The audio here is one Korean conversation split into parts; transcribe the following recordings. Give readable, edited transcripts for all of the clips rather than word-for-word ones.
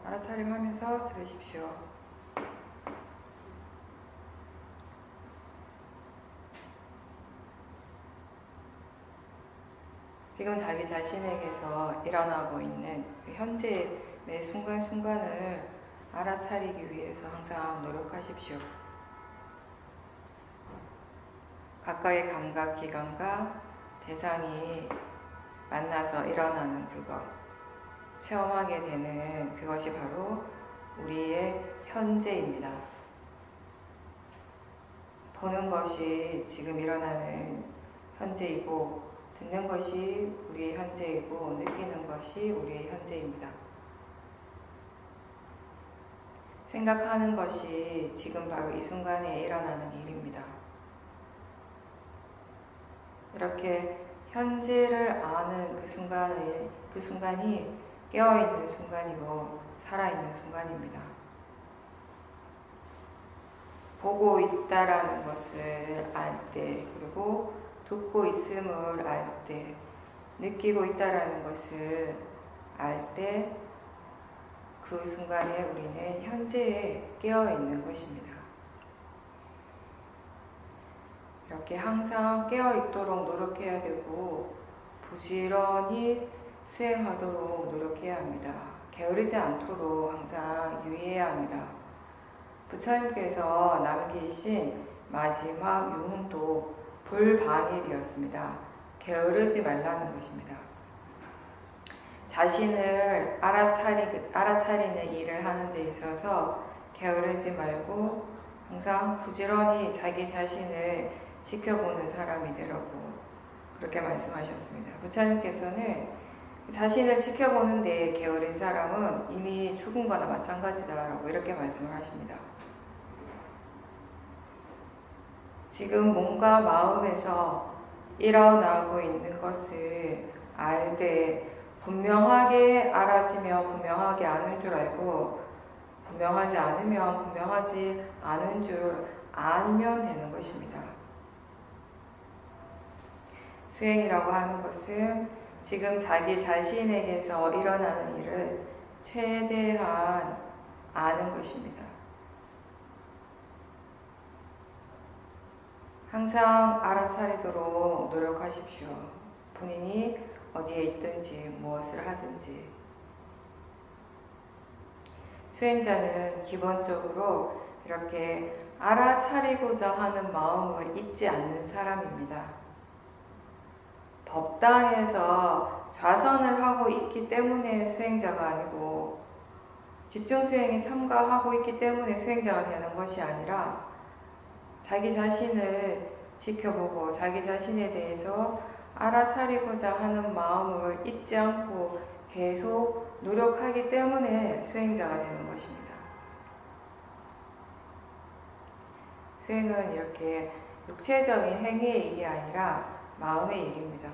알아차림하면서 들으십시오. 지금 자기 자신에게서 일어나고 있는 그 현재 매 순간순간을 알아차리기 위해서 항상 노력하십시오. 각각의 감각기관과 대상이 만나서 일어나는 그것, 체험하게 되는 그것이 바로 우리의 현재입니다. 보는 것이 지금 일어나는 현재이고, 듣는 것이 우리의 현재이고, 느끼는 것이 우리의 현재입니다. 생각하는 것이 지금 바로 이 순간에 일어나는 일입니다. 이렇게 현재를 아는 그 순간이 깨어있는 순간이고 살아있는 순간입니다. 보고 있다라는 것을 알 때, 그리고 듣고 있음을 알 때, 느끼고 있다라는 것을 알 때, 그 순간에 우리는 현재에 깨어있는 것입니다. 이렇게 항상 깨어있도록 노력해야 되고 부지런히 수행하도록 노력해야 합니다. 게으르지 않도록 항상 유의해야 합니다. 부처님께서 남기신 마지막 유문도 불방일이었습니다. 게으르지 말라는 것입니다. 자신을 알아차리는 일을 하는 데 있어서 게으르지 말고 항상 부지런히 자기 자신을 지켜보는 사람이 되라고 그렇게 말씀하셨습니다. 부처님께서는 자신을 지켜보는 데 게으른 사람은 이미 죽은 거나 마찬가지다라고 이렇게 말씀을 하십니다. 지금 몸과 마음에서 일어나고 있는 것을 알되 분명하게 알아지면 분명하게 아는 줄 알고 분명하지 않으면 분명하지 않은 줄 알면 되는 것입니다. 수행이라고 하는 것은 지금 자기 자신에게서 일어나는 일을 최대한 아는 것입니다. 항상 알아차리도록 노력하십시오. 본인이 어디에 있든지 무엇을 하든지. 수행자는 기본적으로 이렇게 알아차리고자 하는 마음을 잊지 않는 사람입니다. 법당에서 좌선을 하고 있기 때문에 수행자가 아니고 집중수행에 참가하고 있기 때문에 수행자가 되는 것이 아니라 자기 자신을 지켜보고 자기 자신에 대해서 알아차리고자 하는 마음을 잊지 않고 계속 노력하기 때문에 수행자가 되는 것입니다. 수행은 이렇게 육체적인 행위의 일이 아니라 마음의 일입니다.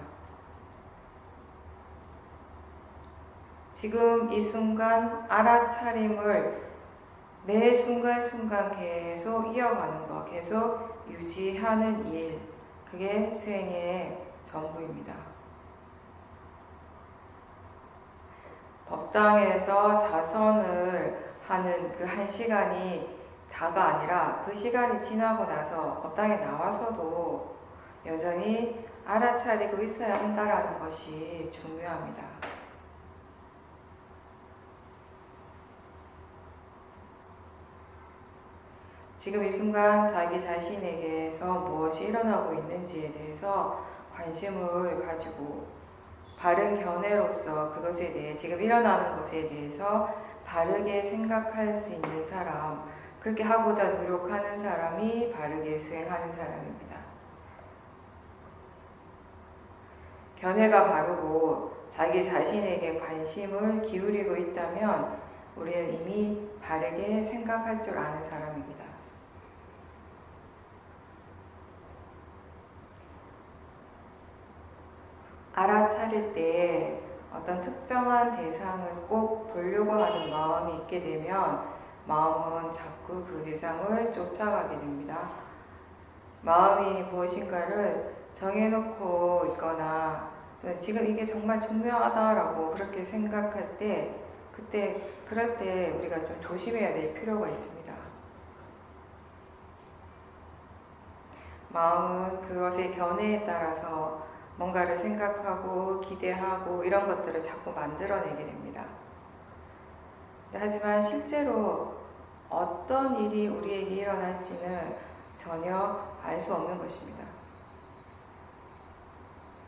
지금 이 순간 알아차림을 매 순간순간 계속 이어가는 것, 계속 유지하는 일, 그게 수행의 전부입니다. 법당에서 자선을 하는 그 한 시간이 다가 아니라 그 시간이 지나고 나서 법당에 나와서도 여전히 알아차리고 있어야 한다는 것이 중요합니다. 지금 이 순간 자기 자신에게서 무엇이 일어나고 있는지에 대해서 관심을 가지고 바른 견해로서 그것에 대해 지금 일어나는 것에 대해서 바르게 생각할 수 있는 사람, 그렇게 하고자 노력하는 사람이 바르게 수행하는 사람입니다. 견해가 바르고 자기 자신에게 관심을 기울이고 있다면 우리는 이미 바르게 생각할 줄 아는 사람입니다. 알아차릴 때 어떤 특정한 대상을 꼭 보려고 하는 마음이 있게 되면 마음은 자꾸 그 대상을 쫓아가게 됩니다. 마음이 무엇인가를 정해놓고 있거나 또 지금 이게 정말 중요하다라고 그렇게 생각할 때 그럴 때 우리가 좀 조심해야 될 필요가 있습니다. 마음은 그것의 견해에 따라서 뭔가를 생각하고 기대하고 이런 것들을 자꾸 만들어내게 됩니다. 하지만 실제로 어떤 일이 우리에게 일어날지는 전혀 알 수 없는 것입니다.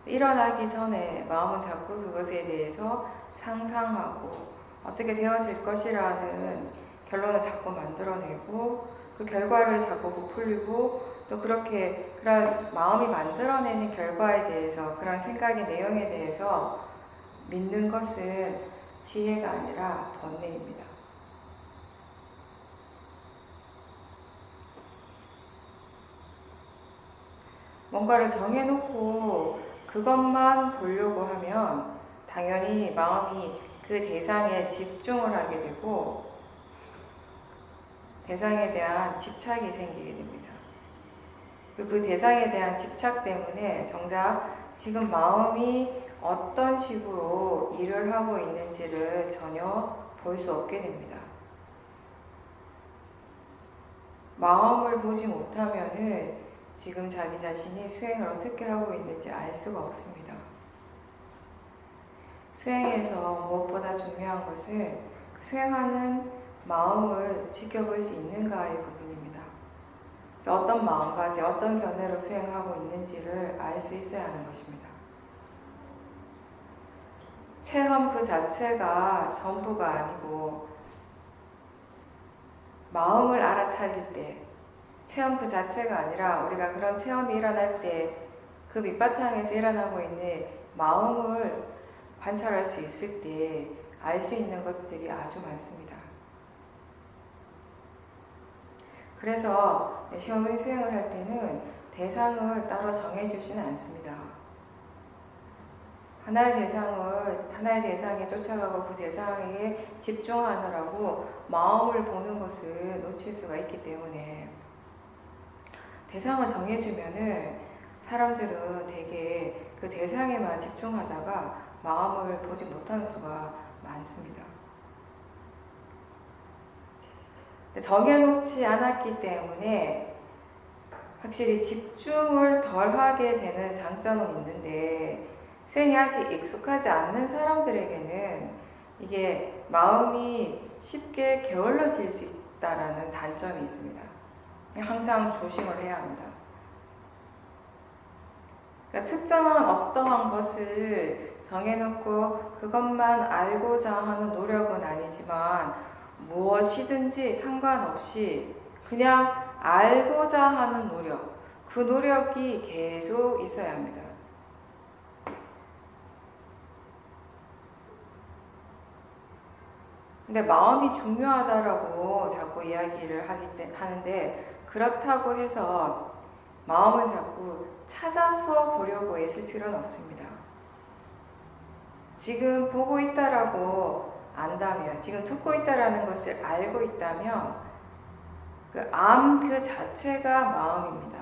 일어나기 전에 마음은 자꾸 그것에 대해서 상상하고 어떻게 되어질 것이라는 결론을 자꾸 만들어내고 그 결과를 자꾸 부풀리고 또 그렇게 그런 마음이 만들어내는 결과에 대해서 그런 생각의 내용에 대해서 믿는 것은 지혜가 아니라 번뇌입니다. 뭔가를 정해놓고 그것만 보려고 하면 당연히 마음이 그 대상에 집중을 하게 되고 대상에 대한 집착이 생기게 됩니다. 그 대상에 대한 집착 때문에 정작 지금 마음이 어떤 식으로 일을 하고 있는지를 전혀 볼 수 없게 됩니다. 마음을 보지 못하면은 지금 자기 자신이 수행을 어떻게 하고 있는지 알 수가 없습니다. 수행에서 무엇보다 중요한 것은 수행하는 마음을 지켜볼 수 있는가의 부분입니다. 그래서 어떤 마음가짐, 어떤 견해로 수행하고 있는지를 알 수 있어야 하는 것입니다. 체험 그 자체가 전부가 아니고 마음을 알아차릴 때 체험 그 자체가 아니라 우리가 그런 체험이 일어날 때 그 밑바탕에서 일어나고 있는 마음을 관찰할 수 있을 때 알 수 있는 것들이 아주 많습니다. 그래서 시험의 수행을 할 때는 대상을 따로 정해주지는 않습니다. 하나의 대상에 쫓아가고 그 대상에 집중하느라고 마음을 보는 것을 놓칠 수가 있기 때문에 대상을 정해주면은 사람들은 되게 그 대상에만 집중하다가 마음을 보지 못하는 수가 많습니다. 정해놓지 않았기 때문에 확실히 집중을 덜 하게 되는 장점은 있는데 수행이 아직 익숙하지 않는 사람들에게는 이게 마음이 쉽게 게을러질 수 있다는 단점이 있습니다. 항상 조심을 해야 합니다. 그러니까 특정한 어떠한 것을 정해놓고 그것만 알고자 하는 노력은 아니지만 무엇이든지 상관없이 그냥 알고자 하는 노력, 그 노력이 계속 있어야 합니다. 근데 마음이 중요하다라고 자꾸 이야기를 하는데 그렇다고 해서 마음을 자꾸 찾아서 보려고 애쓸 필요는 없습니다. 지금 보고 있다라고 안다면, 지금 듣고 있다라는 것을 알고 있다면 그 암 그 자체가 마음입니다.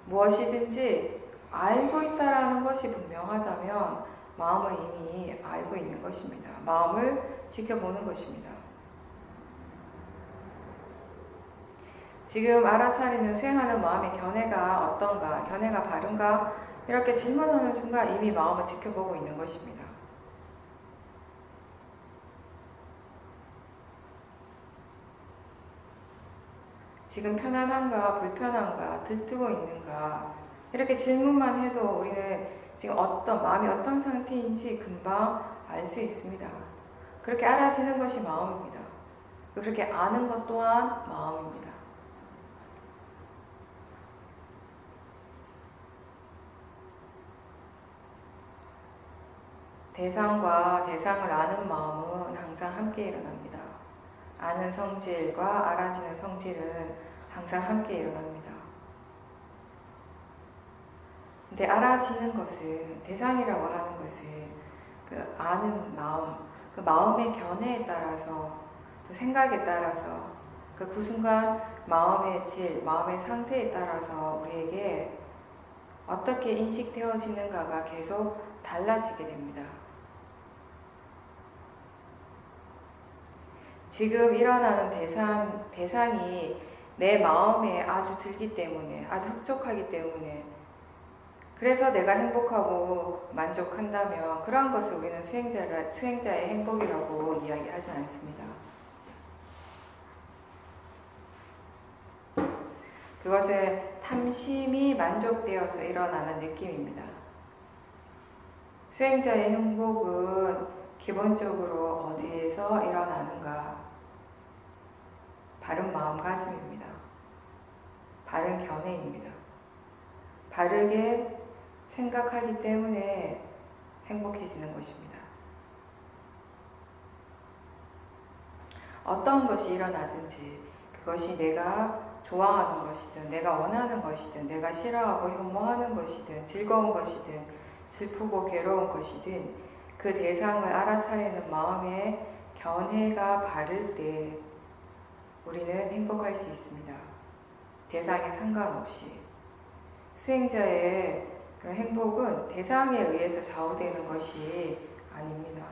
무엇이든지 알고 있다라는 것이 분명하다면 마음을 이미 알고 있는 것입니다. 마음을 지켜보는 것입니다. 지금 알아차리는 수행하는 마음의 견해가 어떤가, 견해가 바른가 이렇게 질문하는 순간 이미 마음을 지켜보고 있는 것입니다. 지금 편안한가, 불편한가, 들뜨고 있는가 이렇게 질문만 해도 우리는 지금 마음이 어떤 상태인지 금방 알 수 있습니다. 그렇게 알아지는 것이 마음입니다. 그렇게 아는 것 또한 마음입니다. 대상과 대상을 아는 마음은 항상 함께 일어납니다. 아는 성질과 알아지는 성질은 항상 함께 일어납니다. 근데 알아지는 것은, 대상이라고 하는 것은 그 아는 마음, 그 마음의 견해에 따라서, 또 생각에 따라서, 그 순간 마음의 질, 마음의 상태에 따라서 우리에게 어떻게 인식되어지는가가 계속 달라지게 됩니다. 지금 일어나는 대상이 내 마음에 아주 들기 때문에, 아주 흡족하기 때문에, 그래서 내가 행복하고 만족한다면 그러한 것을 우리는 수행자의 행복이라고 이야기하지 않습니다. 그것은 탐심이 만족되어서 일어나는 느낌입니다. 수행자의 행복은 기본적으로 어디에서 일어나는가? 바른 마음가짐입니다. 바른 견해입니다. 바르게 생각하기 때문에 행복해지는 것입니다. 어떤 것이 일어나든지 그것이 내가 좋아하는 것이든 내가 원하는 것이든 내가 싫어하고 혐오하는 것이든 즐거운 것이든 슬프고 괴로운 것이든 그 대상을 알아차리는 마음의 견해가 바를 때 우리는 행복할 수 있습니다. 대상에 상관없이. 수행자의 그런 행복은 대상에 의해서 좌우되는 것이 아닙니다.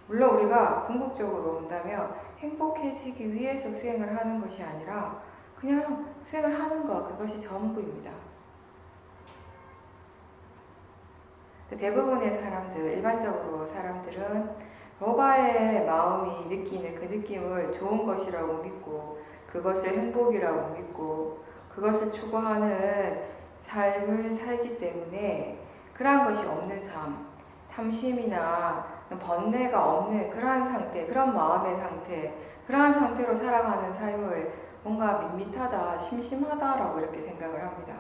물론 우리가 궁극적으로 본다면 행복해지기 위해서 수행을 하는 것이 아니라 그냥 수행을 하는 것, 그것이 전부입니다. 대부분의 사람들, 일반적으로 사람들은 로바의 마음이 느끼는 그 느낌을 좋은 것이라고 믿고 그것을 행복이라고 믿고 그것을 추구하는 삶을 살기 때문에 그러한 것이 없는 삶, 탐심이나 번뇌가 없는 그러한 상태, 그런 마음의 상태, 그러한 상태로 살아가는 삶을 뭔가 밋밋하다, 심심하다라고 이렇게 생각을 합니다.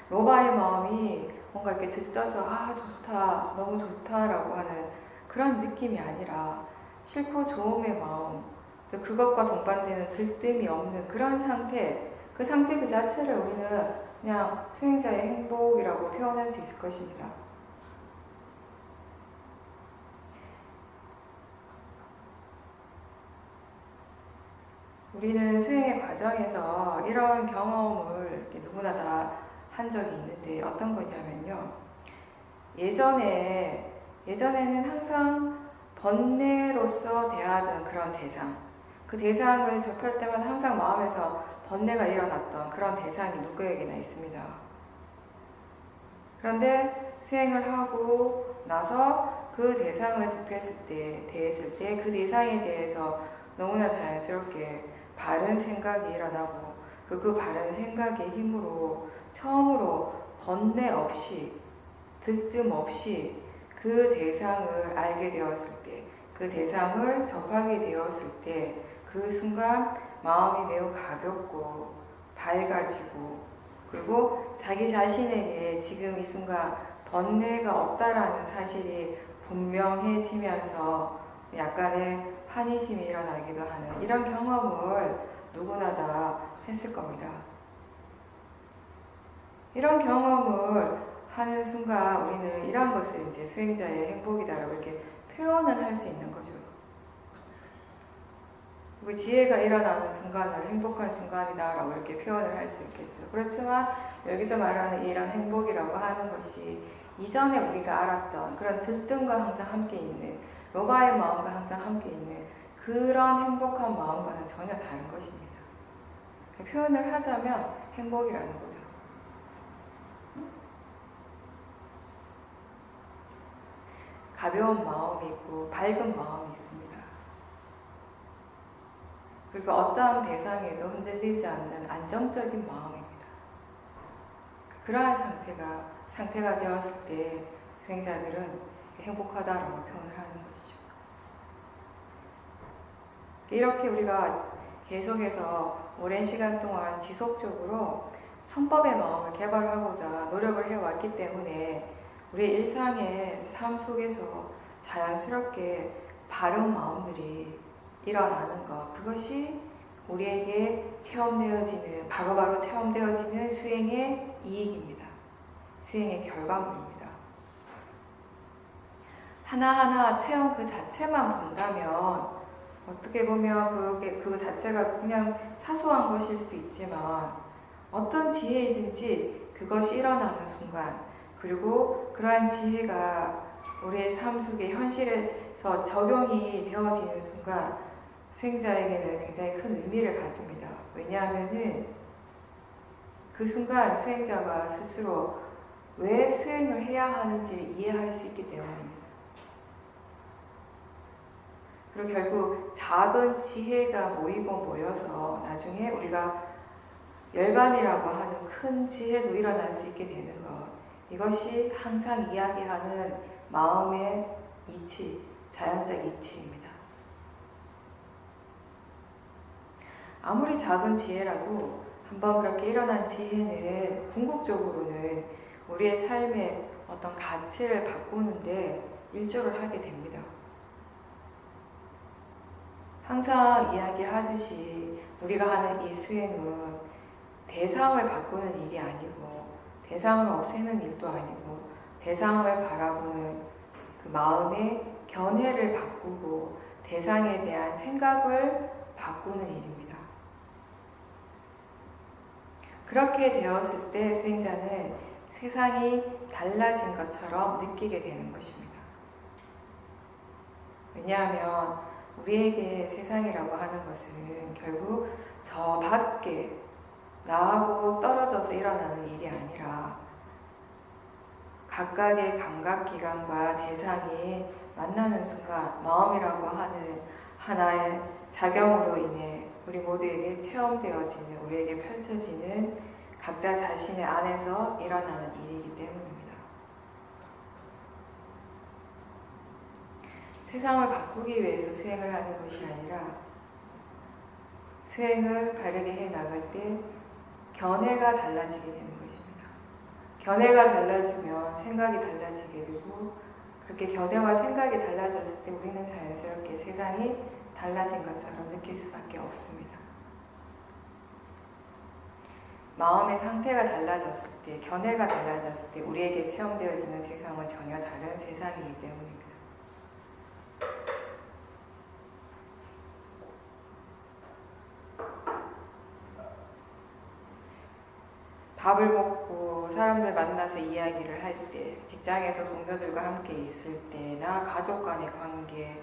로바의 마음이 뭔가 이렇게 들떠서 아 좋다, 너무 좋다라고 하는 그런 느낌이 아니라 싫고 좋음의 마음, 그것과 동반되는 들뜸이 없는 그런 상태, 그 상태 그 자체를 우리는 그냥 수행자의 행복이라고 표현할 수 있을 것입니다. 우리는 수행의 과정에서 이런 경험을 이렇게 누구나 다 한 적이 있는데 어떤 거냐면요. 예전에는 항상 번뇌로서 대하던 그런 대상, 그 대상을 접할 때마다 항상 마음에서 번뇌가 일어났던 그런 대상이 누구에게나 있습니다. 그런데 수행을 하고 나서 그 대상을 대했을 때 그 대상에 대해서 너무나 자연스럽게 바른 생각이 일어나고 그 바른 생각의 힘으로 처음으로 번뇌 없이 들뜸 없이 그 대상을 알게 되었을 때, 그 대상을 접하게 되었을 때 그 순간 마음이 매우 가볍고 밝아지고 그리고 자기 자신에게 지금 이 순간 번뇌가 없다라는 사실이 분명해지면서 약간의 환희심이 일어나기도 하는 이런 경험을 누구나 다 했을 겁니다. 이런 경험을 하는 순간 우리는 이런 것을 이제 수행자의 행복이다라고 이렇게 표현을 할 수 있는 거죠. 그리고 지혜가 일어나는 순간을 행복한 순간이다라고 이렇게 표현을 할 수 있겠죠. 그렇지만 여기서 말하는 이런 행복이라고 하는 것이 이전에 우리가 알았던 그런 들뜸과 항상 함께 있는 로바의 마음과 항상 함께 있는 그런 행복한 마음과는 전혀 다른 것입니다. 표현을 하자면 행복이라는 거죠. 가벼운 마음이 있고 밝은 마음이 있습니다. 그리고 어떠한 대상에도 흔들리지 않는 안정적인 마음입니다. 그러한 상태가 되었을 때 수행자들은 행복하다라고 표현을 하는 것이죠. 이렇게 우리가 계속해서 오랜 시간 동안 지속적으로 선법의 마음을 개발하고자 노력을 해왔기 때문에 우리 일상의 삶 속에서 자연스럽게 바른 마음들이 일어나는 것, 그것이 우리에게 체험되어지는, 바로바로 체험되어지는 수행의 이익입니다. 수행의 결과물입니다. 하나하나 체험 그 자체만 본다면 어떻게 보면 그 자체가 그냥 사소한 것일 수도 있지만 어떤 지혜이든지 그것이 일어나는 순간, 그리고 그러한 지혜가 우리의 삶 속에 현실에서 적용이 되어지는 순간 수행자에게는 굉장히 큰 의미를 가집니다. 왜냐하면은 그 순간 수행자가 스스로 왜 수행을 해야 하는지를 이해할 수 있기 때문입니다. 그리고 결국 작은 지혜가 모여서 나중에 우리가 열반이라고 하는 큰 지혜도 일어날 수 있게 되는 것. 이것이 항상 이야기하는 마음의 이치, 자연적 이치입니다. 아무리 작은 지혜라도 한번 그렇게 일어난 지혜는 궁극적으로는 우리의 삶의 어떤 가치를 바꾸는데 일조를 하게 됩니다. 항상 이야기하듯이 우리가 하는 이 수행은 대상을 바꾸는 일이 아니고 대상을 없애는 일도 아니고 대상을 바라보는 그 마음의 견해를 바꾸고 대상에 대한 생각을 바꾸는 일입니다. 그렇게 되었을 때 수행자는 세상이 달라진 것처럼 느끼게 되는 것입니다. 왜냐하면 우리에게 세상이라고 하는 것은 결국 저 밖에 나하고 떨어져서 일어나는 일이 아니라 각각의 감각기관과 대상이 만나는 순간 마음이라고 하는 하나의 작용으로 인해 우리 모두에게 체험되어지는, 우리에게 펼쳐지는 각자 자신의 안에서 일어나는 일이기 때문입니다. 세상을 바꾸기 위해서 수행을 하는 것이 아니라 수행을 바르게 해 나갈 때 견해가 달라지게 되는 것입니다. 견해가 달라지면 생각이 달라지게 되고 그렇게 견해와 생각이 달라졌을 때 우리는 자연스럽게 세상이 달라진 것처럼 느낄 수밖에 없습니다. 마음의 상태가 달라졌을 때, 견해가 달라졌을 때 우리에게 체험되어지는 세상은 전혀 다른 세상이기 때문입니다. 밥을 먹고 사람들 만나서 이야기를 할 때, 직장에서 동료들과 함께 있을 때나 가족 간의 관계,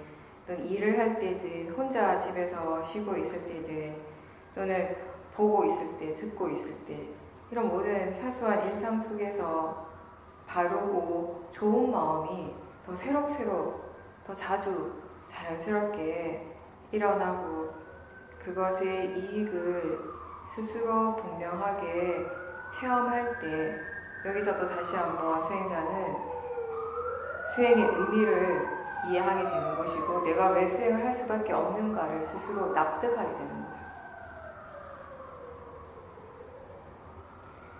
또는 일을 할 때든 혼자 집에서 쉬고 있을 때든 또는 보고 있을 때, 듣고 있을 때 이런 모든 사소한 일상 속에서 바르고 좋은 마음이 더 새록새록, 더 자주 자연스럽게 일어나고 그것의 이익을 스스로 분명하게 체험할 때 여기서 또 다시 한번 수행자는 수행의 의미를 이해하게 되는 것이고 내가 왜 수행을 할 수밖에 없는가를 스스로 납득하게 되는 거죠.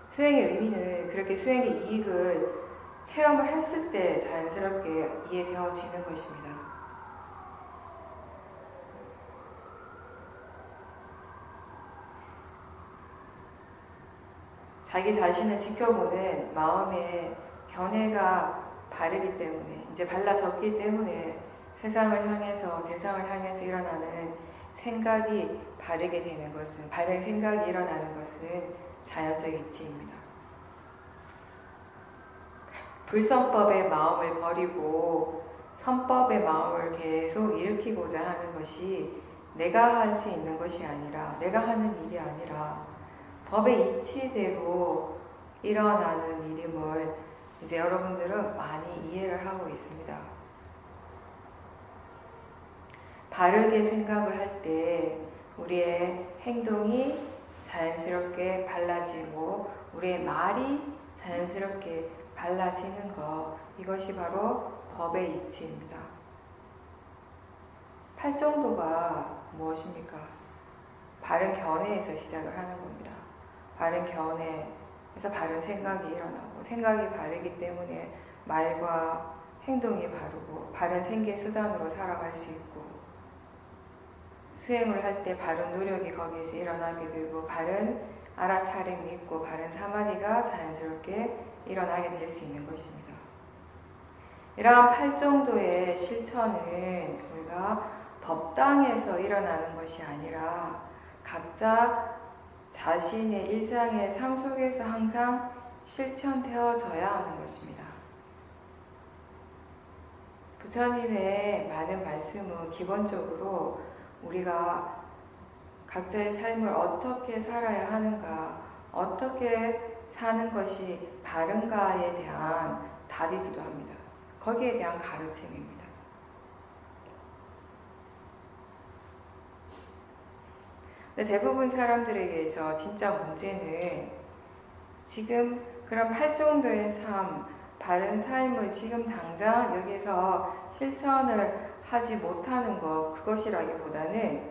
수행의 의미는 그렇게 수행의 이익을 체험을 했을 때 자연스럽게 이해되어지는 것입니다. 자기 자신을 지켜보는 마음의 견해가 바르기 때문에, 이제 발라졌기 때문에 세상을 향해서, 대상을 향해서 일어나는 생각이 바르게 되는 것은, 바른 생각이 일어나는 것은 자연적 이치입니다. 불선법의 마음을 버리고 선법의 마음을 계속 일으키고자 하는 것이 내가 할 수 있는 것이 아니라, 내가 하는 일이 아니라 법의 이치대로 일어나는 일임을 이제 여러분들은 많이 이해를 하고 있습니다. 바르게 생각을 할 때 우리의 행동이 자연스럽게 발라지고 우리의 말이 자연스럽게 발라지는 것, 이것이 바로 법의 이치입니다. 팔정도가 무엇입니까? 바른 견해에서 시작을 하는 겁니다. 바른 견해에서 바른 생각이 일어나고, 생각이 바르기 때문에 말과 행동이 바르고 바른 생계 수단으로 살아갈 수 있고, 수행을 할 때 바른 노력이 거기에서 일어나게 되고 바른 알아차림이 있고 바른 사마디가 자연스럽게 일어나게 될 수 있는 것입니다. 이러한 팔정도의 실천은 우리가 법당에서 일어나는 것이 아니라 각자 자신의 일상의 삶 속에서 항상 실천되어져야 하는 것입니다. 부처님의 많은 말씀은 기본적으로 우리가 각자의 삶을 어떻게 살아야 하는가, 어떻게 사는 것이 바른가에 대한 답이기도 합니다. 거기에 대한 가르침입니다. 근데 대부분 사람들에게서 진짜 문제는 지금 그런 팔정도의 삶, 바른 삶을 지금 당장 여기서 실천을 하지 못하는 것, 그것이라기보다는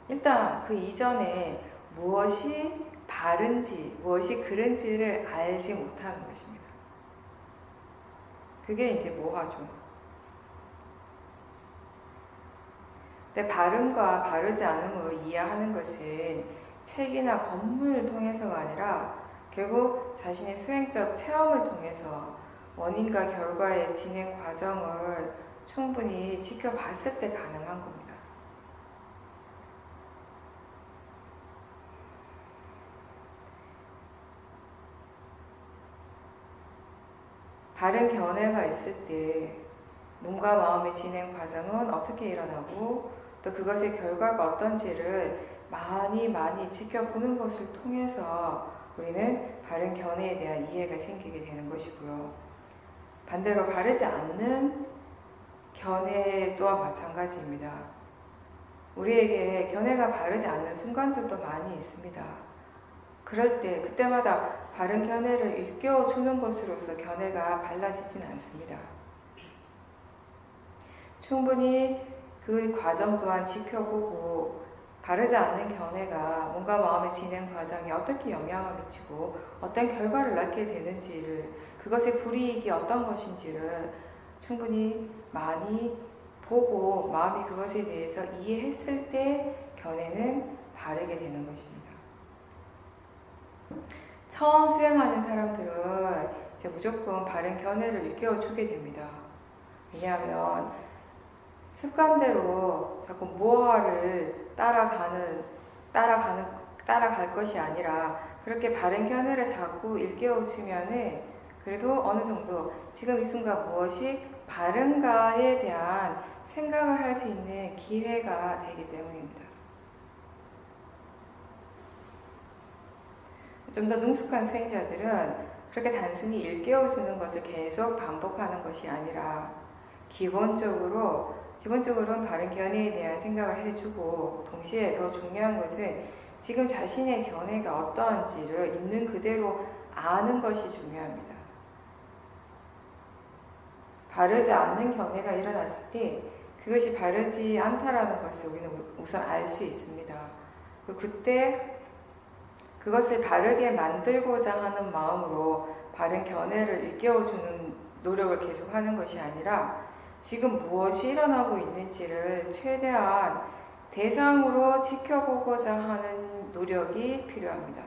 일단 그 이전에 무엇이 바른지, 무엇이 그른지를 알지 못하는 것입니다. 그게 이제 뭐하죠? 근데 바름과 바르지 않음을 이해하는 것은 책이나 법문을 통해서가 아니라 결국 자신의 수행적 체험을 통해서 원인과 결과의 진행 과정을 충분히 지켜봤을 때 가능한 겁니다. 바른 견해가 있을 때 몸과 마음의 진행 과정은 어떻게 일어나고 또 그것의 결과가 어떤지를 많이 지켜보는 것을 통해서 우리는 바른 견해에 대한 이해가 생기게 되는 것이고요. 반대로 바르지 않는 견해 또한 마찬가지입니다. 우리에게 견해가 바르지 않는 순간들도 많이 있습니다. 그럴 때 그때마다 바른 견해를 일깨워주는 것으로서 견해가 발라지진 않습니다. 충분히 그 과정 또한 지켜보고 바르지 않는 견해가 몸과 마음의 진행 과정에 어떻게 영향을 미치고 어떤 결과를 낳게 되는지를, 그것의 불이익이 어떤 것인지를 충분히 많이 보고 마음이 그것에 대해서 이해했을 때 견해는 바르게 되는 것입니다. 처음 수행하는 사람들은 이제 무조건 바른 견해를 일깨워주게 됩니다. 왜냐하면 습관대로 자꾸 무엇을 따라갈 것이 아니라 그렇게 바른 견해를 자꾸 일깨워주면은 그래도 어느 정도 지금 이 순간 무엇이 바른가에 대한 생각을 할 수 있는 기회가 되기 때문입니다. 좀 더 능숙한 수행자들은 그렇게 단순히 일깨워주는 것을 계속 반복하는 것이 아니라 기본적으로는 바른 견해에 대한 생각을 해주고, 동시에 더 중요한 것은 지금 자신의 견해가 어떠한지를 있는 그대로 아는 것이 중요합니다. 바르지 않는 견해가 일어났을 때 그것이 바르지 않다라는 것을 우리는 우선 알 수 있습니다. 그때 그것을 바르게 만들고자 하는 마음으로 바른 견해를 일깨워주는 노력을 계속하는 것이 아니라 지금 무엇이 일어나고 있는지를 최대한 대상으로 지켜보고자 하는 노력이 필요합니다.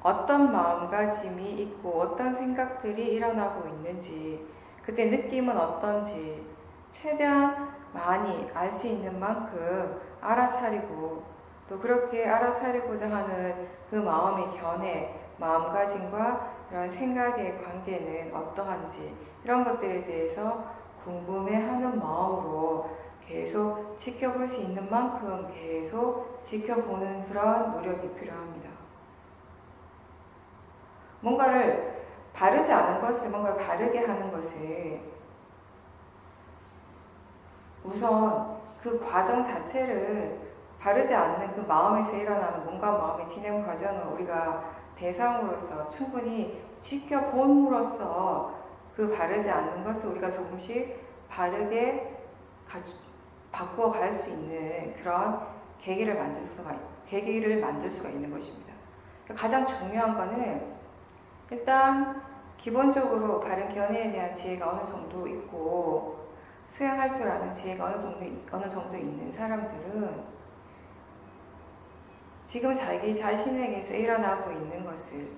어떤 마음가짐이 있고 어떤 생각들이 일어나고 있는지, 그때 느낌은 어떤지 최대한 많이 알 수 있는 만큼 알아차리고, 또 그렇게 알아차리고자 하는 그 마음의 견해, 마음가짐과 이런 생각의 관계는 어떠한지, 이런 것들에 대해서 궁금해하는 마음으로 계속 지켜볼 수 있는 만큼 계속 지켜보는 그런 노력이 필요합니다. 뭔가를 바르지 않은 것을 뭔가를 바르게 하는 것을 우선 그 과정 자체를 바르지 않는 그 마음에서 일어나는 몸과 마음의 진행 과정을 우리가 대상으로서 충분히 지켜봄으로써 그 바르지 않는 것을 우리가 조금씩 바르게 바꾸어 갈 수 있는 그런 계기를 만들 수가 있는 것입니다. 가장 중요한 것은 일단 기본적으로 바른 견해에 대한 지혜가 어느 정도 있고 수행할 줄 아는 지혜가 어느 정도 있는 사람들은 지금 자기 자신에게서 일어나고 있는 것을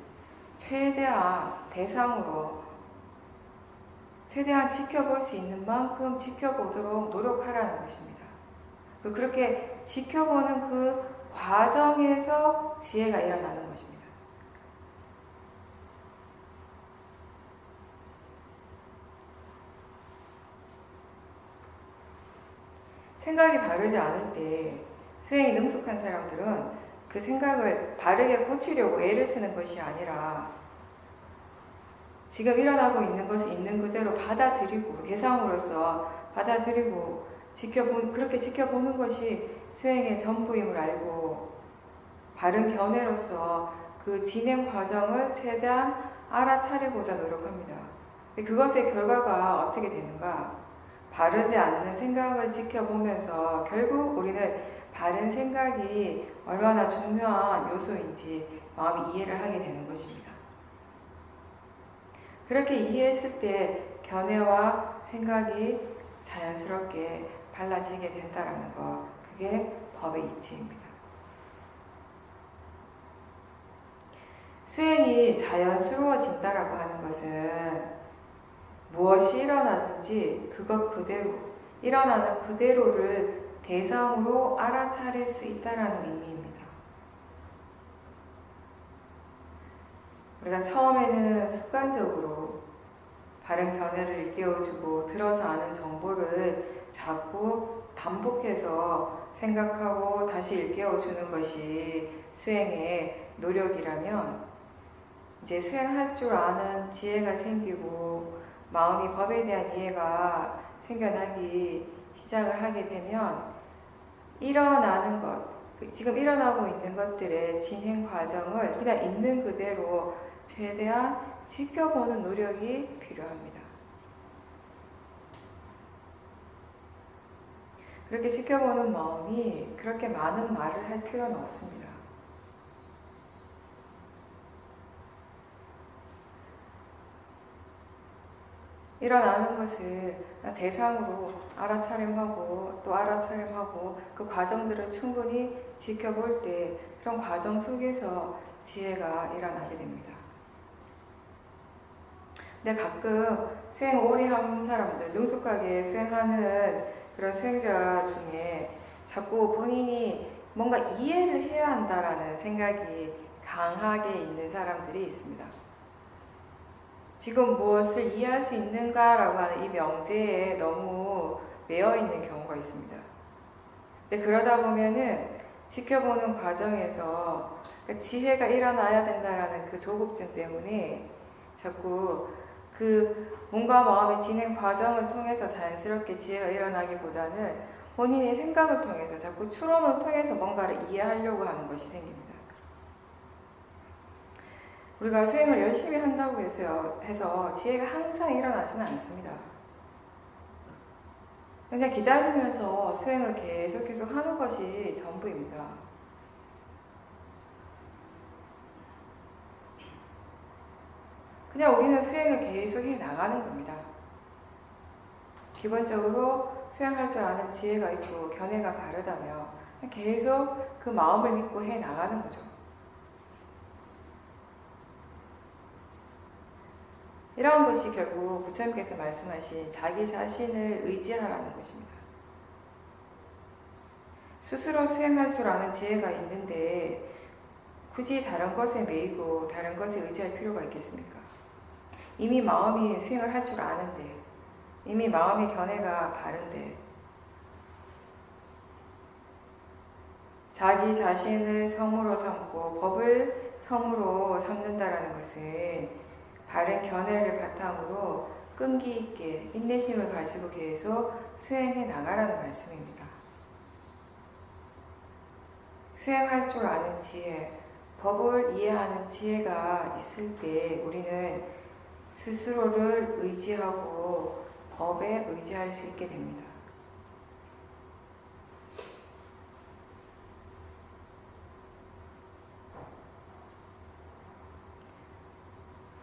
최대한 대상으로 최대한 지켜볼 수 있는 만큼 지켜보도록 노력하라는 것입니다. 그렇게 지켜보는 그 과정에서 지혜가 일어나는 것입니다. 생각이 바르지 않을 때 수행이 능숙한 사람들은 그 생각을 바르게 고치려고 애를 쓰는 것이 아니라 지금 일어나고 있는 것을 있는 그대로 받아들이고 대상으로서 받아들이고 그렇게 지켜보는 것이 수행의 전부임을 알고 바른 견해로서 그 진행 과정을 최대한 알아차리고자 노력합니다. 그것의 결과가 어떻게 되는가? 바르지 않는 생각을 지켜보면서 결국 우리는 바른 생각이 얼마나 중요한 요소인지 마음이 이해를 하게 되는 것입니다. 그렇게 이해했을 때 견해와 생각이 자연스럽게 달라지게 된다는 것, 그게 법의 이치입니다. 수행이 자연스러워진다라고 하는 것은 무엇이 일어나든지 그것 그대로, 일어나는 그대로를 대상으로 알아차릴 수 있다는 의미입니다. 우리가 처음에는 습관적으로 바른 견해를 일깨워주고 들어서 아는 정보를 자꾸 반복해서 생각하고 다시 일깨워주는 것이 수행의 노력이라면 이제 수행할 줄 아는 지혜가 생기고 마음이 법에 대한 이해가 생겨나기 시작을 하게 되면 일어나는 것, 지금 일어나고 있는 것들의 진행 과정을 그냥 있는 그대로 최대한 지켜보는 노력이 필요합니다. 그렇게 지켜보는 마음이 그렇게 많은 말을 할 필요는 없습니다. 일어나는 것을 대상으로 알아차림하고 또 알아차림하고 그 과정들을 충분히 지켜볼 때 그런 과정 속에서 지혜가 일어나게 됩니다. 근데 가끔 수행 오래 한 사람들, 능숙하게 수행하는 그런 수행자 중에 자꾸 본인이 뭔가 이해를 해야 한다라는 생각이 강하게 있는 사람들이 있습니다. 지금 무엇을 이해할 수 있는가라고 하는 이 명제에 너무 매여 있는 경우가 있습니다. 근데 그러다 보면은 지켜보는 과정에서 지혜가 일어나야 된다라는 그 조급증 때문에 자꾸 그 몸과 마음의 진행 과정을 통해서 자연스럽게 지혜가 일어나기보다는 본인의 생각을 통해서 자꾸 추론을 통해서 뭔가를 이해하려고 하는 것이 생깁니다. 우리가 수행을 열심히 한다고 해서 지혜가 항상 일어나지는 않습니다. 그냥 기다리면서 수행을 계속 하는 것이 전부입니다. 그냥 우리는 수행을 계속 해 나가는 겁니다. 기본적으로 수행할 줄 아는 지혜가 있고 견해가 바르다며 계속 그 마음을 믿고 해 나가는 거죠. 이러한 것이 결국 부처님께서 말씀하신 자기 자신을 의지하라는 것입니다. 스스로 수행할 줄 아는 지혜가 있는데 굳이 다른 것에 매이고 다른 것에 의지할 필요가 있겠습니까? 이미 마음이 수행을 할 줄 아는데, 이미 마음의 견해가 바른데, 자기 자신을 성으로 삼고 법을 성으로 삼는다라는 것은 바른 견해를 바탕으로 끈기 있게 인내심을 가지고 계속 수행해 나가라는 말씀입니다. 수행할 줄 아는 지혜, 법을 이해하는 지혜가 있을 때 우리는 스스로를 의지하고 법에 의지할 수 있게 됩니다.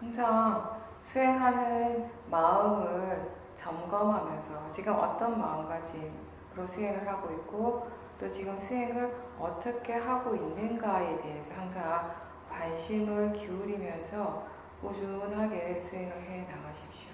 항상 수행하는 마음을 점검하면서 지금 어떤 마음가짐으로 수행을 하고 있고 또 지금 수행을 어떻게 하고 있는가에 대해서 항상 관심을 기울이면서 꾸준하게 수행을 해 나가십시오.